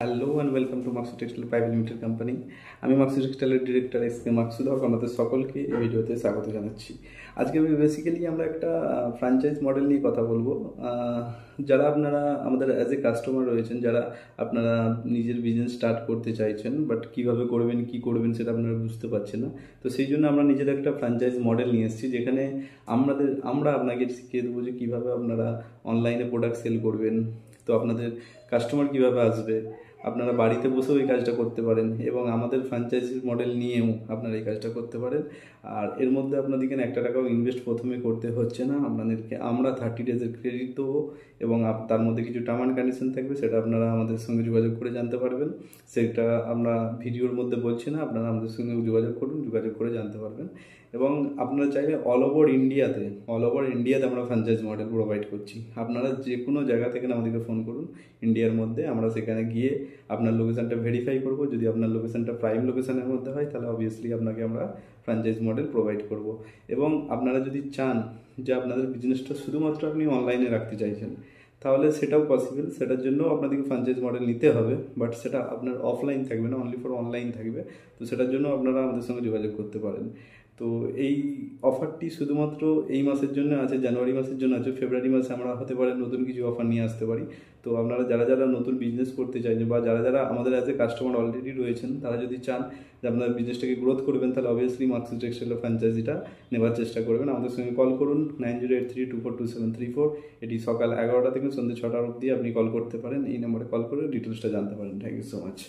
Hello and welcome to Maksud textile private limited company. আমি মাকসুদ টেক্সটাইলের director S K Maksud Haque. আমাদের সকলকে এই ভিডিওতে স্বাগত জানাচ্ছি। আজকে বেসিক্যালি আমরা একটা ফ্র্যাঞ্চাইজ মডেল নিয়ে কথা বলবো। যারা আপনারা আমাদের অ্যাজ এ কাস্টমার রয়েছেন, যারা আপনারা নিজের বিজনেস স্টার্ট করতে চাইছেন বাট কীভাবে করবেন কী করবেন সেটা আপনারা বুঝতে পারছেন না, তো সেই জন্য আমরা নিজের একটা ফ্র্যাঞ্চাইজ মডেল নিয়ে এসেছি, যেখানে আমরা আপনাকে শিখিয়ে দেবো যে কীভাবে আপনারা অনলাইনে প্রোডাক্ট সেল করবেন, তো আপনাদের কাস্টমার কীভাবে আসবে, আপনারা বাড়িতে বসেও এই কাজটা করতে পারেন এবং আমাদের ফ্র্যাঞ্চাইজি মডেল নিয়েও আপনারা এই কাজটা করতে পারেন। আর এর মধ্যে আপনাদেরকে একটা টাকাও ইনভেস্ট প্রথমে করতে হচ্ছে না। আপনাদেরকে আমরা 30 ডেজের ক্রেডিট দেবো এবং তার মধ্যে কিছু টার্ম অ্যান্ড কন্ডিশন থাকবে, সেটা আপনারা আমাদের সঙ্গে যোগাযোগ করে জানতে পারবেন। সেটা আমরা ভিডিওর মধ্যে বলছি না, আপনারা আমাদের সঙ্গে যোগাযোগ করুন, যোগাযোগ করে জানতে পারবেন। এবং আপনারা চাইলে অল ওভার ইন্ডিয়াতে আমরা ফ্র্যাঞ্চাইজ মডেল প্রোভাইড করছি। আপনারা যে কোনো জায়গা থেকে আমাদেরকে ফোন করুন ইন্ডিয়ার মধ্যে, আমরা সেখানে গিয়ে আপনার লোকেশানটা ভেরিফাই করব। যদি আপনার লোকেশানটা প্রাইম লোকেশানের মধ্যে হয় তাহলে অবভিয়াসলি আপনাকে আমরা ফ্র্যাঞ্চাইজ মডেল প্রোভাইড করব। এবং আপনারা যদি চান যে আপনাদের বিজনেসটা শুধুমাত্র আপনি অনলাইনে রাখতে চাইছেন, তাহলে সেটাও পসিবল। সেটার জন্য আপনাদেরকে ফ্র্যাঞ্চাইজ মডেল নিতে হবে, বাট সেটা আপনার অফলাইন থাকবে না, অনলি ফর অনলাইন থাকবে। তো সেটার জন্য আপনারা আমাদের সঙ্গে যোগাযোগ করতে পারেন। তো এই অফারটি শুধুমাত্র এই মাসের জন্য আছে, জানুয়ারি মাসের জন্য আছে। ফেব্রুয়ারি মাসে আমরা হতে পারে নতুন কিছু অফার নিয়ে আসতে পারি। তো আপনারা যারা যারা নতুন বিজনেস করতে চাইছেন বা যারা যারা আমাদের অ্যাজ এ কাস্টমার অলরেডি রয়েছেন, তারা যদি চান যে আপনার বিজনেসটাকে গ্রোথ করবেন, তাহলে অবভিয়াসলি মাকসুদ টেক্সটাইলের ফ্র্যাঞ্চাইজিটা নেওয়ার চেষ্টা করবেন। আমাদের সঙ্গে কল করুন 9083242734। এটি সকাল 11টা থেকে সন্ধ্যে 6টা অবধি আপনি কল করতে পারেন। এই নম্বরে কল করে ডিটেলসটা জানতে পারেন। Thank you so much.